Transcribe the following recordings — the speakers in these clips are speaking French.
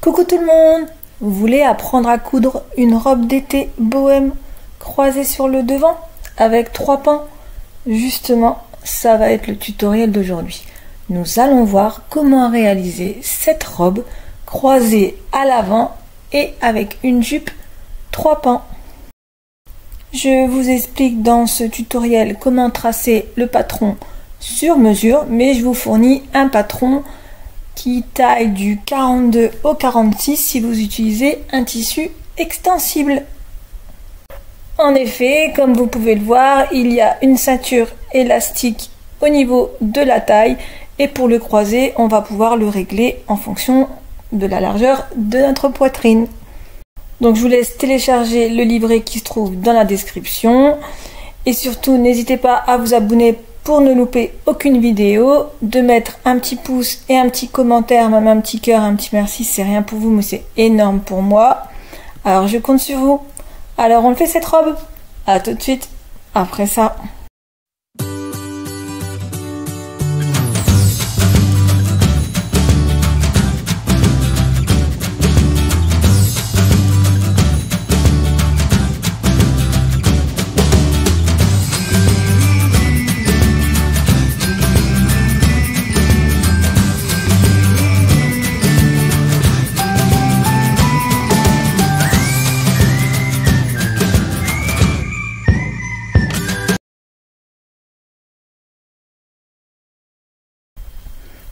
Coucou tout le monde! Vous voulez apprendre à coudre une robe d'été bohème croisée sur le devant avec 3 pans? Justement, ça va être le tutoriel d'aujourd'hui. Nous allons voir comment réaliser cette robe croisée à l'avant et avec une jupe 3 pans. Je vous explique dans ce tutoriel comment tracer le patron sur mesure, mais je vous fournis un patron qui taille du 42 au 46 si vous utilisez un tissu extensible. En effet, comme vous pouvez le voir, il y a une ceinture élastique au niveau de la taille et pour le croiser, on va pouvoir le régler en fonction de la largeur de notre poitrine. Donc je vous laisse télécharger le livret qui se trouve dans la description et surtout n'hésitez pas à vous abonner pour ne louper aucune vidéo, de mettre un petit pouce et un petit commentaire, même un petit cœur, un petit merci, c'est rien pour vous mais c'est énorme pour moi. Alors je compte sur vous. Alors on fait cette robe. À tout de suite après ça.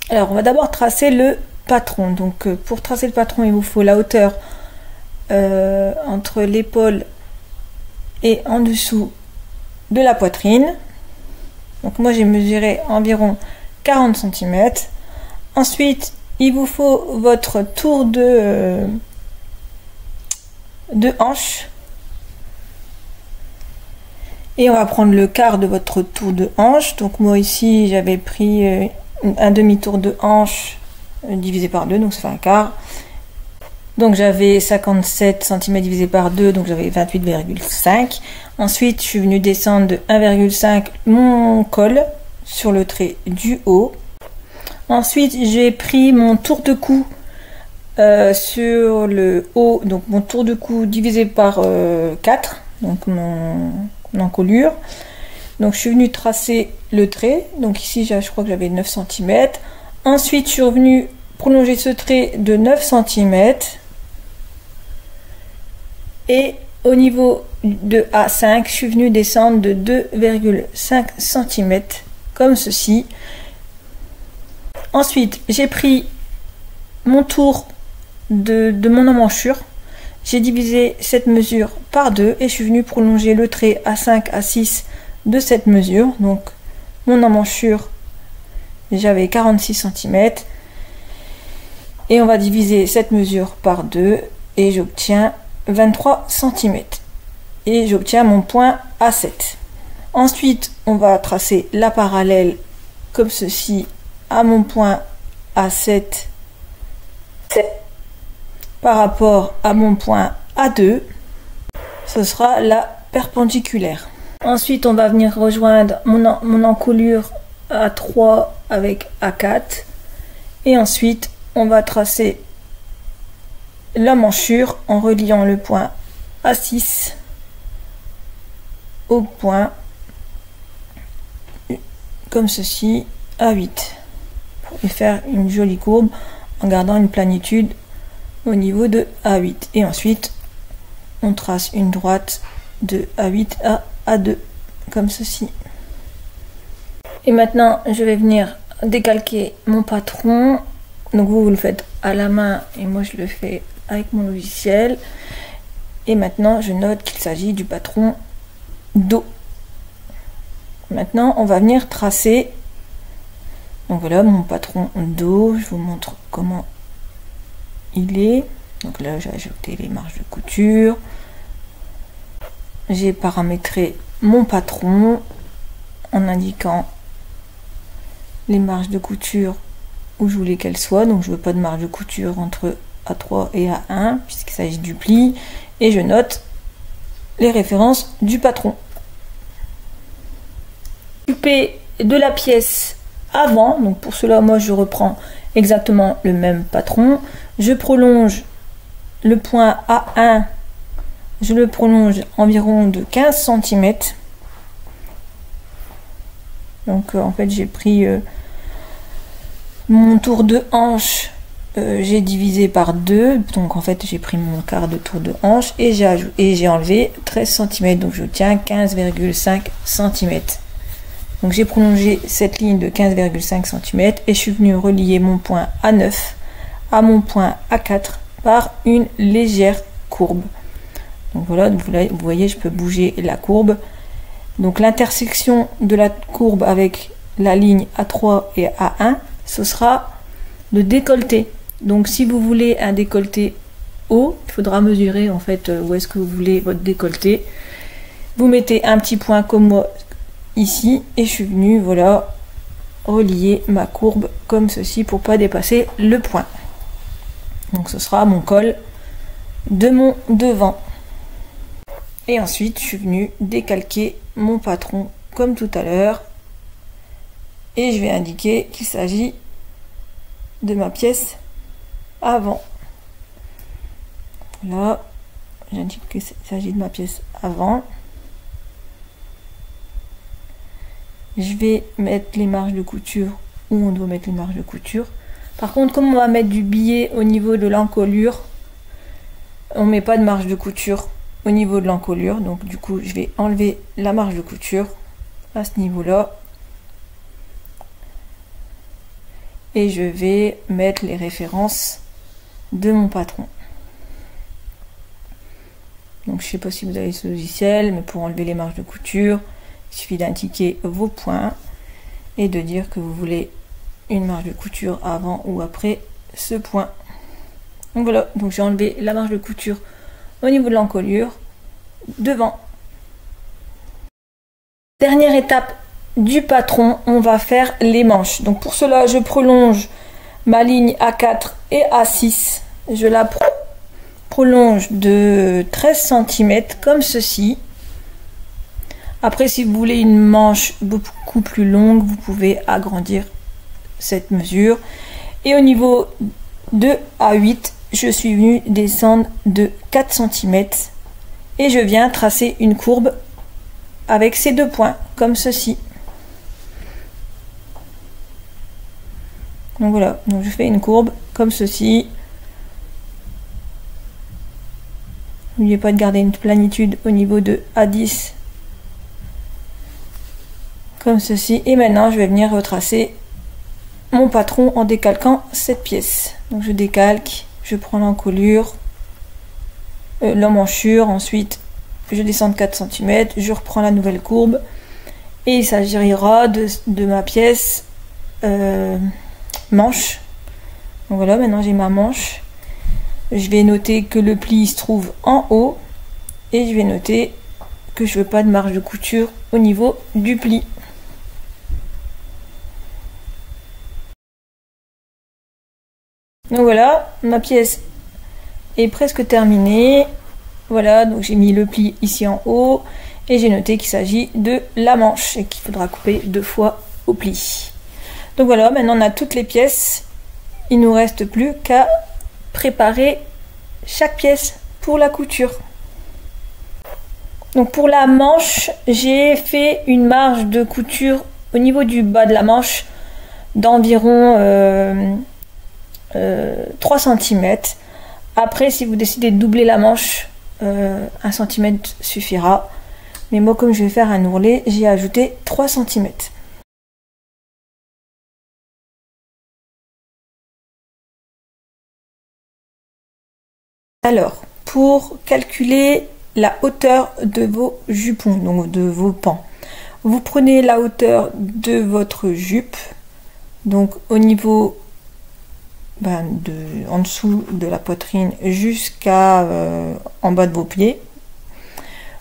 Alors on va d'abord tracer le patron. Donc pour tracer le patron, il vous faut la hauteur entre l'épaule et en dessous de la poitrine. Donc moi j'ai mesuré environ 40 cm. Ensuite il vous faut votre tour de hanche. Et on va prendre le quart de votre tour de hanche. Donc moi ici j'avais pris un demi-tour de hanche divisé par 2, donc ça fait un quart. Donc j'avais 57 cm divisé par 2, donc j'avais 28,5. Ensuite je suis venue descendre de 1,5 mon col sur le trait du haut. Ensuite j'ai pris mon tour de cou sur le haut, donc mon tour de cou divisé par 4, donc mon encolure. Donc je suis venue tracer le trait, donc ici je crois que j'avais 9 cm. Ensuite je suis revenue prolonger ce trait de 9 cm. Et au niveau de A5, je suis venue descendre de 2,5 cm, comme ceci. Ensuite j'ai pris mon tour de mon emmanchure. J'ai divisé cette mesure par 2 et je suis venue prolonger le trait A5, A6 de cette mesure. Donc mon emmanchure, j'avais 46 cm et on va diviser cette mesure par 2 et j'obtiens 23 cm et j'obtiens mon point A7. Ensuite on va tracer la parallèle comme ceci à mon point A7 par rapport à mon point A2. Ce sera la perpendiculaire. Ensuite, on va venir rejoindre mon encolure A3 avec A4. Et ensuite, on va tracer l'emmanchure en reliant le point A6 au point, comme ceci, A8. Pour faire une jolie courbe en gardant une planitude au niveau de A8. Et ensuite, on trace une droite de A8 à A2 comme ceci. Et maintenant je vais venir décalquer mon patron. Donc vous le faites à la main et moi je le fais avec mon logiciel. Et maintenant je note qu'il s'agit du patron dos. Maintenant on va venir tracer. Donc voilà mon patron dos. Je vous montre comment il est. Donc là j'ai ajouté les marges de couture. J'ai paramétré mon patron en indiquant les marges de couture où je voulais qu'elles soient. Donc je veux pas de marge de couture entre A3 et A1 puisqu'il s'agit du pli. Et je note les références du patron. Occupé de la pièce avant, donc pour cela moi je reprends exactement le même patron. Je prolonge le point A1, je le prolonge environ de 15 cm. Donc en fait j'ai pris mon tour de hanche, j'ai divisé par 2, donc en fait j'ai pris mon quart de tour de hanche et j'ai enlevé 13 cm, donc je tiens 15,5 cm. Donc j'ai prolongé cette ligne de 15,5 cm et je suis venu relier mon point A9 à mon point A4 par une légère courbe. Donc voilà, vous voyez, je peux bouger la courbe. Donc l'intersection de la courbe avec la ligne A3 et A1, ce sera le décolleté. Donc si vous voulez un décolleté haut, il faudra mesurer en fait où est-ce que vous voulez votre décolleté. Vous mettez un petit point comme moi ici et je suis venu voilà relier ma courbe comme ceci pour pas dépasser le point. Donc ce sera mon col de mon devant. Et ensuite je suis venu décalquer mon patron comme tout à l'heure et je vais indiquer qu'il s'agit de ma pièce avant. Là, j'indique qu'il s'agit de ma pièce avant. Je vais mettre les marges de couture où on doit mettre les marges de couture. Par contre, comme on va mettre du billet au niveau de l'encolure, on met pas de marge de couture au niveau de l'encolure. Donc du coup, je vais enlever la marge de couture à ce niveau-là. Et je vais mettre les références de mon patron. Donc je sais pas si vous avez ce logiciel, mais pour enlever les marges de couture, il suffit d'indiquer vos points et de dire que vous voulez une marge de couture avant ou après ce point. Donc voilà, donc j'ai enlevé la marge de couture au niveau de l'encolure devant. Dernière étape du patron, on va faire les manches. Donc pour cela, je prolonge ma ligne A4 et A6. Je la prolonge de 13 cm comme ceci. Après, si vous voulez une manche beaucoup plus longue, vous pouvez agrandir cette mesure. Et au niveau de A8, je suis venu descendre de 4 cm et je viens tracer une courbe avec ces deux points comme ceci. Donc voilà, donc je fais une courbe comme ceci. N'oubliez pas de garder une planitude au niveau de A10 comme ceci. Et maintenant je vais venir retracer mon patron en décalquant cette pièce. Donc je décalque, je prends l'encolure, l'emmanchure, ensuite je descends de 4 cm, je reprends la nouvelle courbe et il s'agira de ma pièce manche. Donc voilà, maintenant j'ai ma manche. Je vais noter que le pli se trouve en haut et je vais noter que je veux pas de marge de couture au niveau du pli. Donc voilà, ma pièce est presque terminée. Voilà, donc j'ai mis le pli ici en haut et j'ai noté qu'il s'agit de la manche et qu'il faudra couper 2 fois au pli. Donc voilà, maintenant on a toutes les pièces. Il ne nous reste plus qu'à préparer chaque pièce pour la couture. Donc pour la manche, j'ai fait une marge de couture au niveau du bas de la manche d'environ 3 cm. Après, si vous décidez de doubler la manche, 1 cm suffira. Mais moi, comme je vais faire un ourlet, j'ai ajouté 3 cm. Alors, pour calculer la hauteur de vos jupons, donc de vos pans, vous prenez la hauteur de votre jupe, donc au niveau en dessous de la poitrine jusqu'à en bas de vos pieds.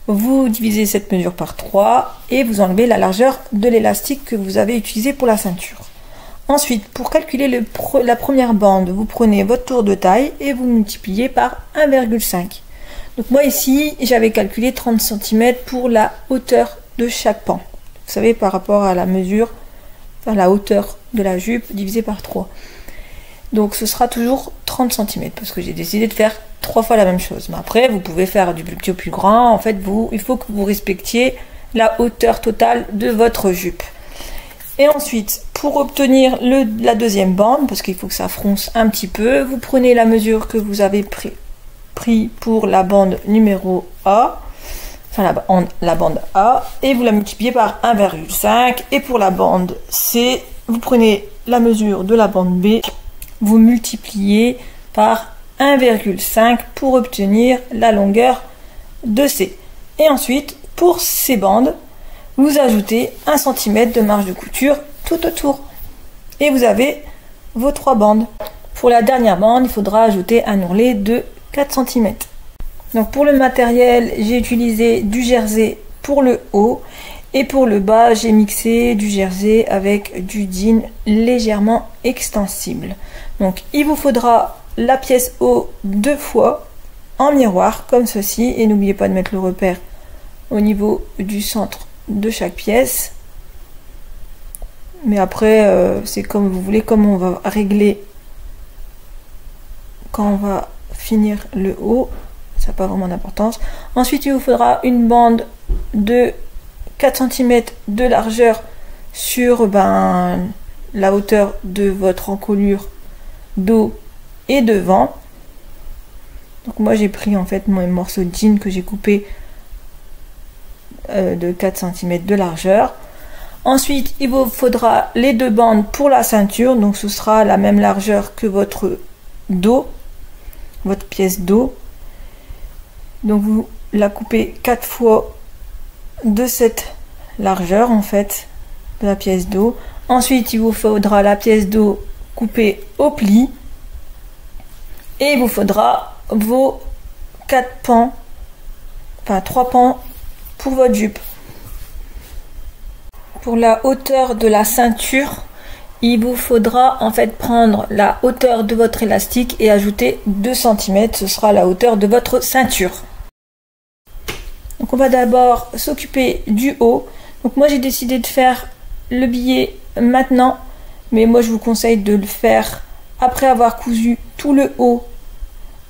Vous divisez cette mesure par 3 et vous enlevez la largeur de l'élastique que vous avez utilisé pour la ceinture. Ensuite, pour calculer la première bande, vous prenez votre tour de taille et vous multipliez par 1,5. Donc moi ici, j'avais calculé 30 cm pour la hauteur de chaque pan. Vous savez, par rapport à la mesure, enfin la hauteur de la jupe divisée par 3. Donc ce sera toujours 30 cm parce que j'ai décidé de faire 3 fois la même chose. Mais après, vous pouvez faire du plus petit au plus grand. En fait, il faut que vous respectiez la hauteur totale de votre jupe. Et ensuite, pour obtenir la deuxième bande, parce qu'il faut que ça fronce un petit peu, vous prenez la mesure que vous avez pris pour la bande numéro A, enfin la bande A, et vous la multipliez par 1,5. Et pour la bande C, vous prenez la mesure de la bande B, vous multipliez par 1,5 pour obtenir la longueur de C. Et ensuite, pour ces bandes, vous ajoutez 1 cm de marge de couture tout autour. Et vous avez vos 3 bandes. Pour la dernière bande, il faudra ajouter un ourlet de 4 cm. Donc pour le matériel, j'ai utilisé du jersey pour le haut. Et pour le bas, j'ai mixé du jersey avec du jean légèrement extensible. Donc il vous faudra la pièce haut 2 fois en miroir comme ceci. Et n'oubliez pas de mettre le repère au niveau du centre de chaque pièce. Mais après c'est comme vous voulez, comme on va régler quand on va finir le haut, ça n'a pas vraiment d'importance. Ensuite il vous faudra une bande de 4 cm de largeur sur la hauteur de votre encolure dos et devant. Donc moi j'ai pris en fait mon morceau de jean que j'ai coupé de 4 cm de largeur. Ensuite il vous faudra les 2 bandes pour la ceinture, donc ce sera la même largeur que votre dos, votre pièce dos. Donc vous la coupez 4 fois de cette largeur en fait de la pièce dos. Ensuite il vous faudra la pièce dos coupée au pli et il vous faudra vos 4 pans, enfin 3 pans pour votre jupe. Pour la hauteur de la ceinture, il vous faudra en fait prendre la hauteur de votre élastique et ajouter 2 cm, ce sera la hauteur de votre ceinture. Donc on va d'abord s'occuper du haut. Donc moi j'ai décidé de faire le billet maintenant, mais moi je vous conseille de le faire après avoir cousu tout le haut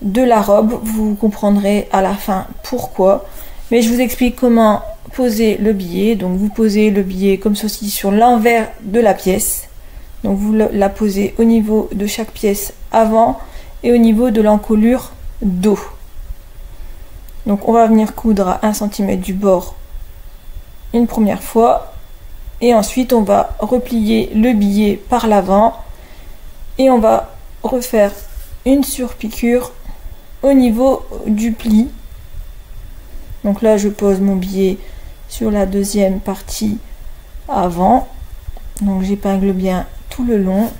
de la robe. Vous comprendrez à la fin pourquoi. Mais je vous explique comment poser le billet. Donc vous posez le billet comme ceci sur l'envers de la pièce. Donc vous la posez au niveau de chaque pièce avant et au niveau de l'encolure dos. Donc on va venir coudre à 1 cm du bord une première fois et ensuite on va replier le billet par l'avant et on va refaire une surpiqûre au niveau du pli. Donc là je pose mon billet sur la deuxième partie avant, donc j'épingle bien tout le long.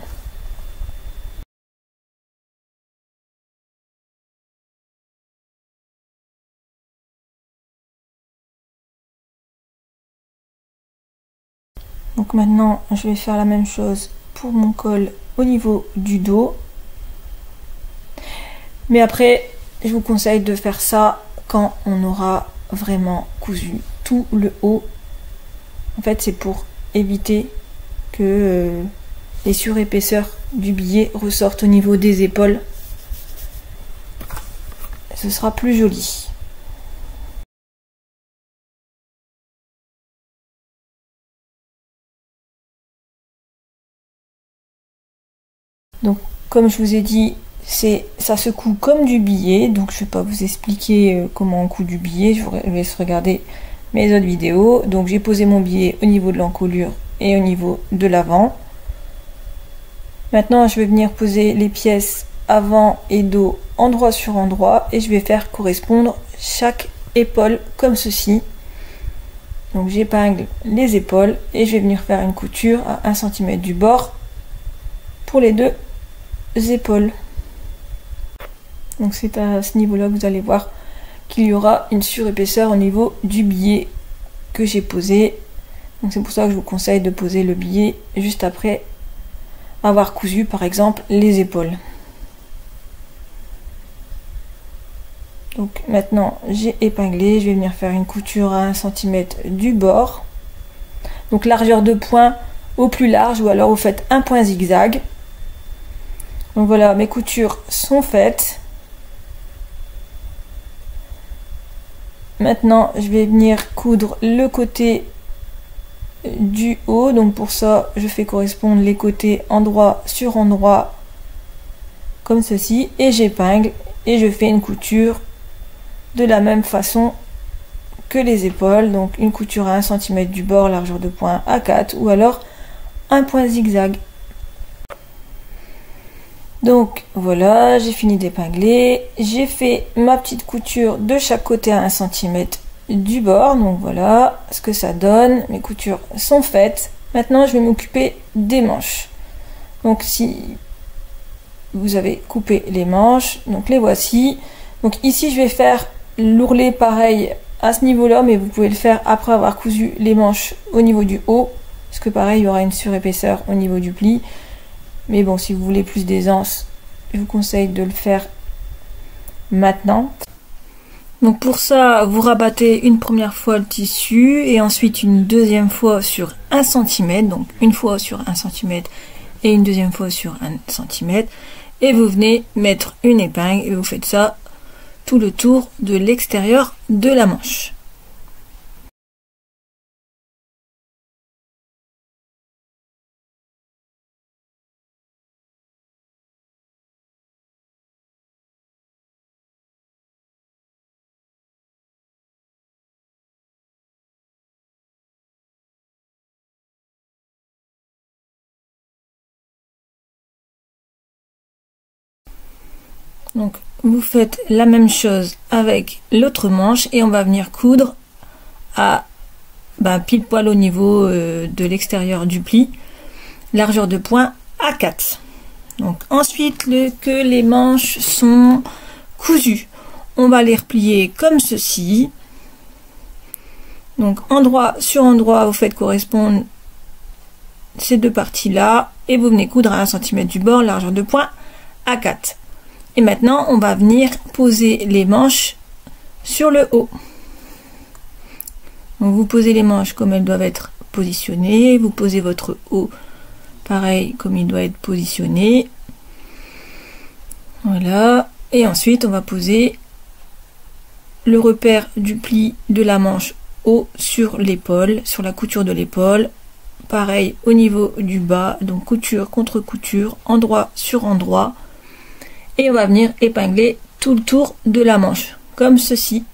Donc maintenant je vais faire la même chose pour mon col au niveau du dos. Mais après je vous conseille de faire ça quand on aura vraiment cousu tout le haut. En fait c'est pour éviter que les surépaisseurs du billet ressortent au niveau des épaules. Ce sera plus joli. Donc comme je vous ai dit, ça se coud comme du billet, donc je ne vais pas vous expliquer comment on coud du billet, je vous laisse regarder mes autres vidéos. Donc j'ai posé mon billet au niveau de l'encolure et au niveau de l'avant. Maintenant je vais venir poser les pièces avant et dos endroit sur endroit et je vais faire correspondre chaque épaule comme ceci. Donc j'épingle les épaules et je vais venir faire une couture à 1 cm du bord pour les 2 épaules. Donc c'est à ce niveau là que vous allez voir qu'il y aura une surépaisseur au niveau du billet que j'ai posé. Donc c'est pour ça que je vous conseille de poser le billet juste après avoir cousu par exemple les épaules. Donc maintenant j'ai épinglé, je vais venir faire une couture à 1 cm du bord. Donc largeur de point au plus large, ou alors vous faites un point zigzag. Donc voilà, mes coutures sont faites. Maintenant, je vais venir coudre le côté du haut. Donc pour ça, je fais correspondre les côtés endroit sur endroit comme ceci et j'épingle et je fais une couture de la même façon que les épaules. Donc une couture à 1 cm du bord, largeur de point A4 ou alors un point zigzag. Donc voilà, j'ai fini d'épingler, j'ai fait ma petite couture de chaque côté à 1 cm du bord. Donc voilà ce que ça donne, mes coutures sont faites. Maintenant je vais m'occuper des manches. Donc si vous avez coupé les manches, donc les voici. Donc ici je vais faire l'ourlet pareil à ce niveau là, mais vous pouvez le faire après avoir cousu les manches au niveau du haut, parce que pareil il y aura une surépaisseur au niveau du pli. Mais bon, si vous voulez plus d'aisance, je vous conseille de le faire maintenant. Donc pour ça, vous rabattez une première fois le tissu et ensuite une deuxième fois sur 1 cm. Donc une fois sur 1 cm et une deuxième fois sur 1 cm. Et vous venez mettre une épingle et vous faites ça tout le tour de l'extérieur de la manche. Donc vous faites la même chose avec l'autre manche et on va venir coudre à pile poil au niveau de l'extérieur du pli, largeur de point A4. Donc ensuite que les manches sont cousues, on va les replier comme ceci. Donc endroit sur endroit, vous faites correspondre ces deux parties là et vous venez coudre à 1 cm du bord, largeur de point A4. Et maintenant, on va venir poser les manches sur le haut. Donc vous posez les manches comme elles doivent être positionnées. Vous posez votre haut pareil comme il doit être positionné. Voilà. Et ensuite, on va poser le repère du pli de la manche haut sur l'épaule, sur la couture de l'épaule. Pareil au niveau du bas. Donc couture contre couture, endroit sur endroit. Et on va venir épingler tout le tour de la manche, comme ceci.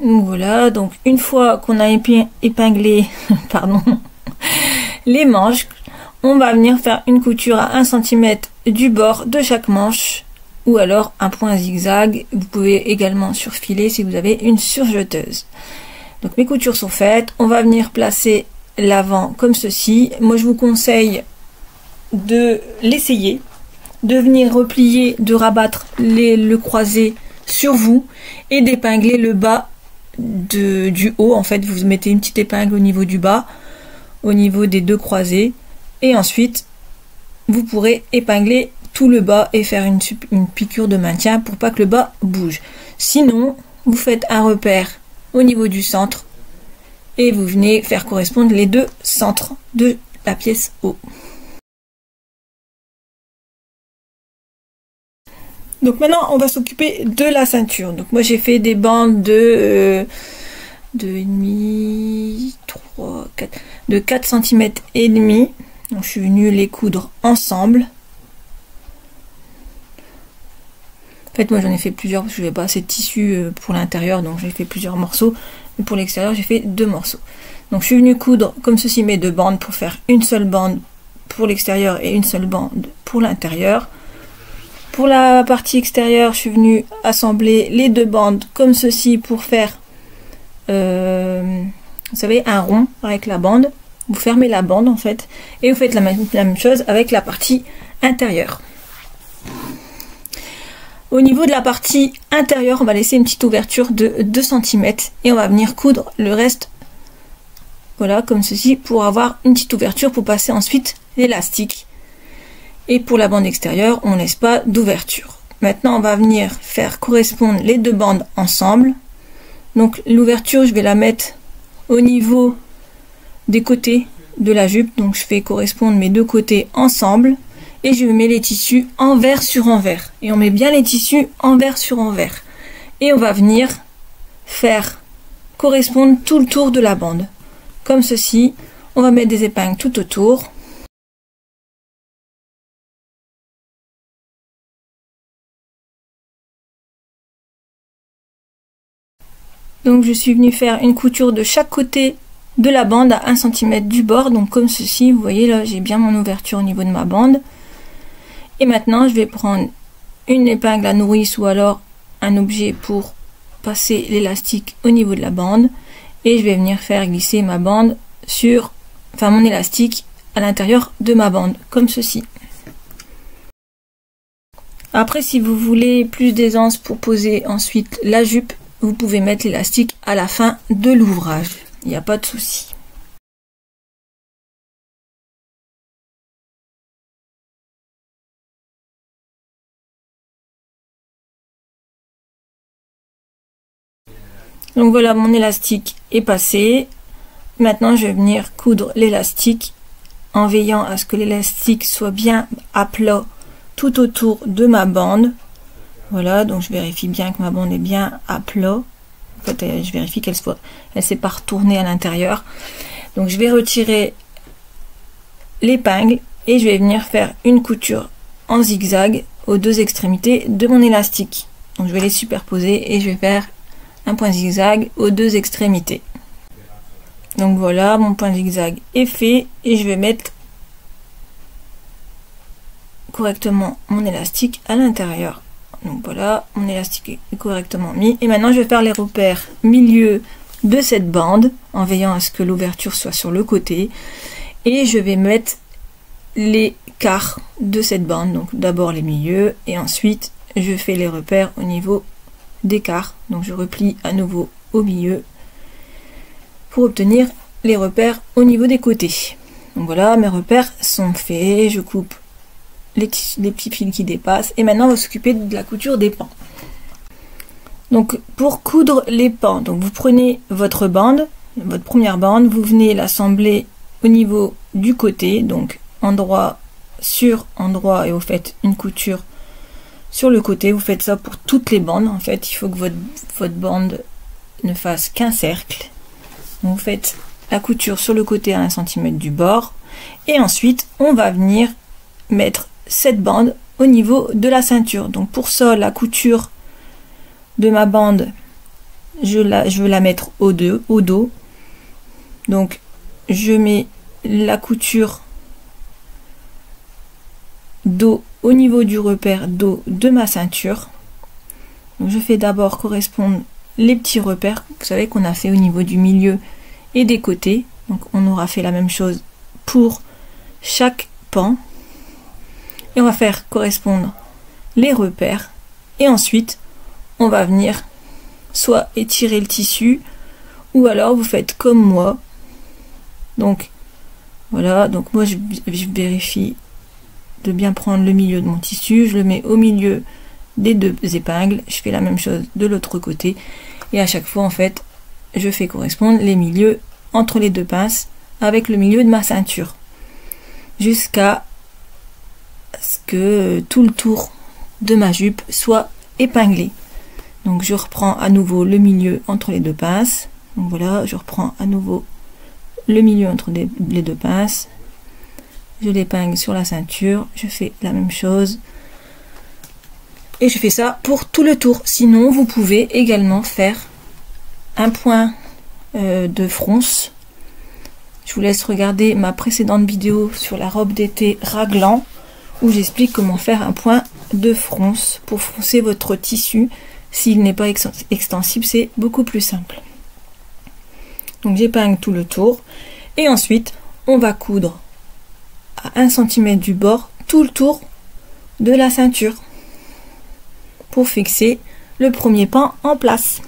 Voilà, donc une fois qu'on a épinglé pardon, les manches, on va venir faire une couture à 1 cm du bord de chaque manche ou alors un point zigzag. Vous pouvez également surfiler si vous avez une surjeteuse. Donc mes coutures sont faites, on va venir placer l'avant comme ceci. Moi je vous conseille de l'essayer, de venir replier, de rabattre le croisé sur vous et d'épingler le bas du haut. En fait vous mettez une petite épingle au niveau du bas, au niveau des deux croisés, et ensuite vous pourrez épingler tout le bas et faire une piqûre de maintien pour pas que le bas bouge. Sinon vous faites un repère au niveau du centre et vous venez faire correspondre les deux centres de la pièce haut. Donc maintenant on va s'occuper de la ceinture. Donc moi j'ai fait des bandes de 4 cm et demi. Donc je suis venue les coudre ensemble. En fait moi j'en ai fait plusieurs parce que je n'avais pas assez de tissu pour l'intérieur, donc j'ai fait plusieurs morceaux. Mais pour l'extérieur j'ai fait 2 morceaux. Donc je suis venue coudre comme ceci mes 2 bandes pour faire une seule bande pour l'extérieur et une seule bande pour l'intérieur. Pour la partie extérieure, je suis venue assembler les 2 bandes comme ceci pour faire vous savez, un rond avec la bande. Vous fermez la bande en fait et vous faites la même chose avec la partie intérieure. Au niveau de la partie intérieure, on va laisser une petite ouverture de 2 cm et on va venir coudre le reste, voilà, comme ceci, pour avoir une petite ouverture pour passer ensuite l'élastique. Et pour la bande extérieure, on ne laisse pas d'ouverture. Maintenant, on va venir faire correspondre les deux bandes ensemble. Donc l'ouverture, je vais la mettre au niveau des côtés de la jupe. Donc je fais correspondre mes deux côtés ensemble. Et je mets les tissus envers sur envers. Et on met bien les tissus envers sur envers. Et on va venir faire correspondre tout le tour de la bande. Comme ceci. On va mettre des épingles tout autour. Donc je suis venue faire une couture de chaque côté de la bande à 1 cm du bord. Donc comme ceci. Vous voyez là, j'ai bien mon ouverture au niveau de ma bande. Et maintenant, je vais prendre une épingle à nourrice ou alors un objet pour passer l'élastique au niveau de la bande. Et je vais venir faire glisser ma bande sur, enfin mon élastique à l'intérieur de ma bande, comme ceci. Après, si vous voulez plus d'aisance pour poser ensuite la jupe, vous pouvez mettre l'élastique à la fin de l'ouvrage. Il n'y a pas de souci. Donc voilà, mon élastique est passé. Maintenant, je vais venir coudre l'élastique en veillant à ce que l'élastique soit bien à plat tout autour de ma bande. Voilà, donc je vérifie bien que ma bande est bien à plat. En fait, je vérifie qu'elle s'est pas retournée à l'intérieur. Donc je vais retirer l'épingle et je vais venir faire une couture en zigzag aux deux extrémités de mon élastique. Donc je vais les superposer et je vais faire un point zigzag aux deux extrémités. Donc voilà, mon point zigzag est fait et je vais mettre correctement mon élastique à l'intérieur. Donc voilà, mon élastique est correctement mis et maintenant je vais faire les repères milieu de cette bande en veillant à ce que l'ouverture soit sur le côté et je vais mettre les quarts de cette bande. Donc d'abord les milieux et ensuite je fais les repères au niveau d'écart. Donc je replie à nouveau au milieu pour obtenir les repères au niveau des côtés. Donc voilà, mes repères sont faits. Je coupe les petits fils qui dépassent et maintenant on va s'occuper de la couture des pans. Donc pour coudre les pans, donc vous prenez votre bande, votre première bande, vous venez l'assembler au niveau du côté, donc endroit sur endroit et vous faites une couture sur le côté. Vous faites ça pour toutes les bandes. En fait, il faut que votre bande ne fasse qu'un cercle. Donc, vous faites la couture sur le côté à 1 cm du bord. Et ensuite, on va venir mettre cette bande au niveau de la ceinture. Donc, pour ça, la couture de ma bande, je veux la mettre au dos. Donc, je mets la couture dos au niveau du repère dos de ma ceinture. Donc je fais d'abord correspondre les petits repères, vous savez qu'on a fait au niveau du milieu et des côtés. Donc on aura fait la même chose pour chaque pan. Et on va faire correspondre les repères. Et ensuite, on va venir soit étirer le tissu, ou alors vous faites comme moi. Donc voilà, donc moi je vérifie de bien prendre le milieu de mon tissu, je le mets au milieu des deux épingles, je fais la même chose de l'autre côté et à chaque fois en fait je fais correspondre les milieux entre les deux pinces avec le milieu de ma ceinture jusqu'à ce que tout le tour de ma jupe soit épinglé. Donc je reprends à nouveau le milieu entre les deux pinces, donc voilà, je reprends à nouveau le milieu entre les deux pinces. Je l'épingle sur la ceinture, je fais la même chose et je fais ça pour tout le tour. Sinon vous pouvez également faire un point de fronce. Je vous laisse regarder ma précédente vidéo sur la robe d'été raglan où j'explique comment faire un point de fronce pour froncer votre tissu. S'il n'est pas extensible, c'est beaucoup plus simple. Donc j'épingle tout le tour. Et ensuite, on va coudre à 1 cm du bord tout le tour de la ceinture pour fixer le premier pan en place.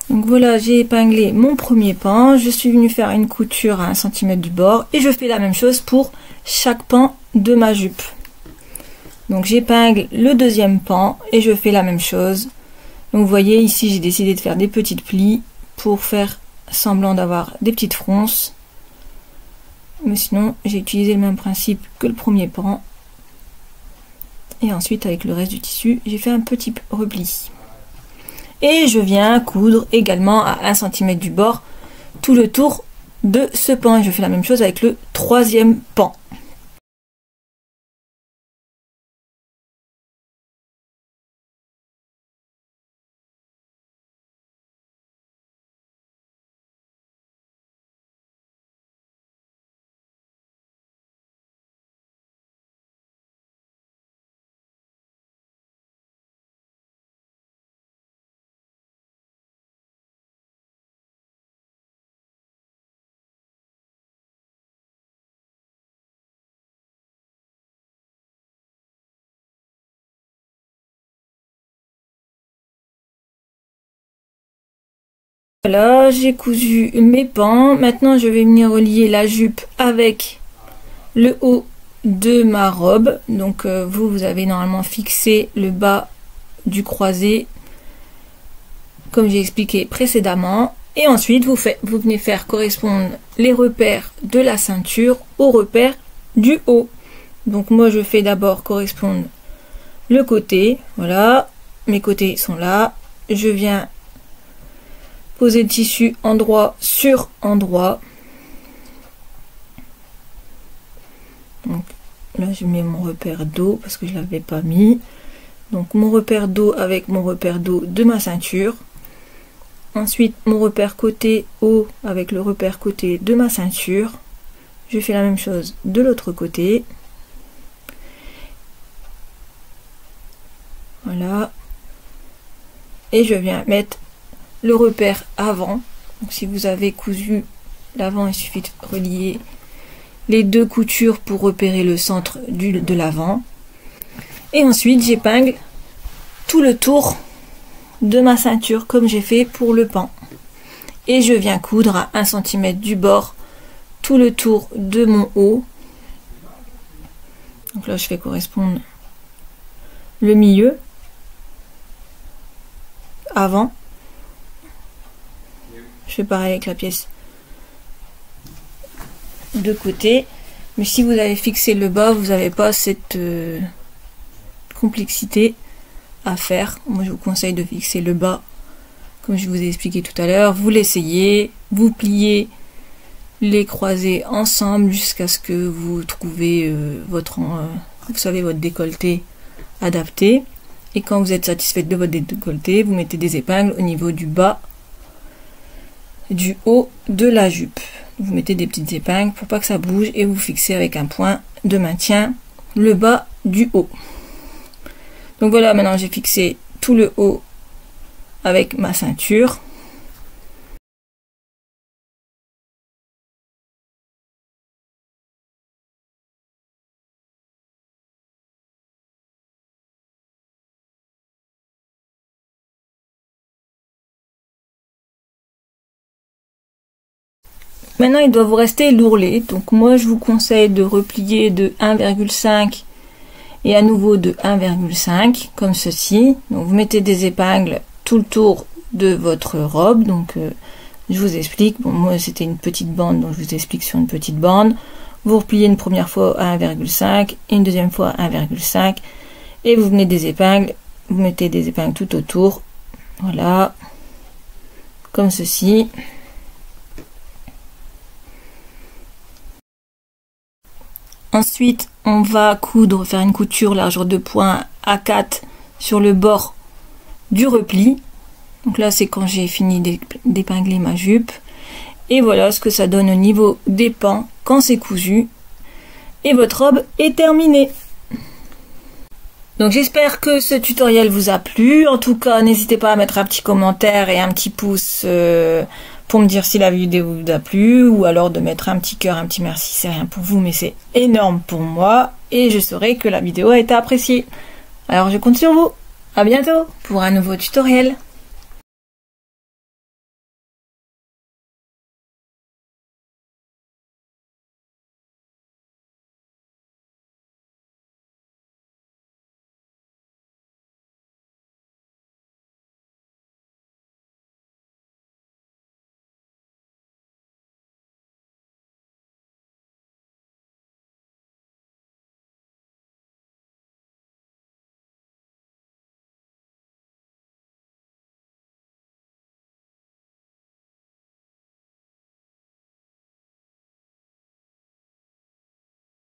Donc voilà, j'ai épinglé mon premier pan, je suis venue faire une couture à 1 cm du bord et je fais la même chose pour chaque pan de ma jupe. Donc j'épingle le deuxième pan et je fais la même chose. Donc vous voyez ici j'ai décidé de faire des petites plis pour faire semblant d'avoir des petites fronces. Mais sinon j'ai utilisé le même principe que le premier pan. Et ensuite avec le reste du tissu j'ai fait un petit repli. Et je viens coudre également à 1 cm du bord tout le tour de ce pan. Et je fais la même chose avec le troisième pan. Voilà, j'ai cousu mes pans. Maintenant, je vais venir relier la jupe avec le haut de ma robe. Donc, vous avez normalement fixé le bas du croisé, comme j'ai expliqué précédemment. Et ensuite, vous venez faire correspondre les repères de la ceinture aux repères du haut. Donc, moi, je fais d'abord correspondre le côté. Voilà, mes côtés sont là. Je viens poser le tissu endroit sur endroit. Donc là je mets mon repère dos parce que je l'avais pas mis. Donc mon repère dos avec mon repère dos de ma ceinture. Ensuite mon repère côté haut avec le repère côté de ma ceinture. Je fais la même chose de l'autre côté. Voilà. Et je viens mettre le repère avant. Donc si vous avez cousu l'avant, il suffit de relier les deux coutures pour repérer le centre de l'avant. Et ensuite j'épingle tout le tour de ma ceinture comme j'ai fait pour le pan. Et je viens coudre à 1 cm du bord tout le tour de mon haut. Donc là je fais correspondre le milieu avant. Je fais pareil avec la pièce de côté. Mais si vous avez fixé le bas, vous n'avez pas cette complexité à faire. Moi, je vous conseille de fixer le bas, comme je vous ai expliqué tout à l'heure. Vous l'essayez, vous pliez les croisés ensemble jusqu'à ce que vous trouvez votre décolleté adapté. Et quand vous êtes satisfait de votre décolleté, vous mettez des épingles au niveau du bas du haut de la jupe. Vous mettez des petites épingles pour pas que ça bouge et vous fixez avec un point de maintien le bas du haut. Donc voilà, maintenant j'ai fixé tout le haut avec ma ceinture. Maintenant, il doit vous rester l'ourlet. Donc moi, je vous conseille de replier de 1,5 et à nouveau de 1,5, comme ceci. Donc vous mettez des épingles tout le tour de votre robe. Donc je vous explique. Bon, moi c'était une petite bande, donc je vous explique sur une petite bande. Vous repliez une première fois à 1,5 et une deuxième fois à 1,5 et vous venez des épingles, vous mettez des épingles tout autour, voilà, comme ceci. Ensuite on va coudre, faire une couture largeur de pointe à 4 sur le bord du repli. Donc là c'est quand j'ai fini d'épingler ma jupe. Et voilà ce que ça donne au niveau des pans quand c'est cousu. Et votre robe est terminée. Donc j'espère que ce tutoriel vous a plu. En tout cas, n'hésitez pas à mettre un petit commentaire et un petit pouce pour me dire si la vidéo vous a plu. Ou alors de mettre un petit cœur, un petit merci. C'est rien pour vous, mais c'est énorme pour moi. Et je saurai que la vidéo a été appréciée. Alors je compte sur vous. À bientôt pour un nouveau tutoriel.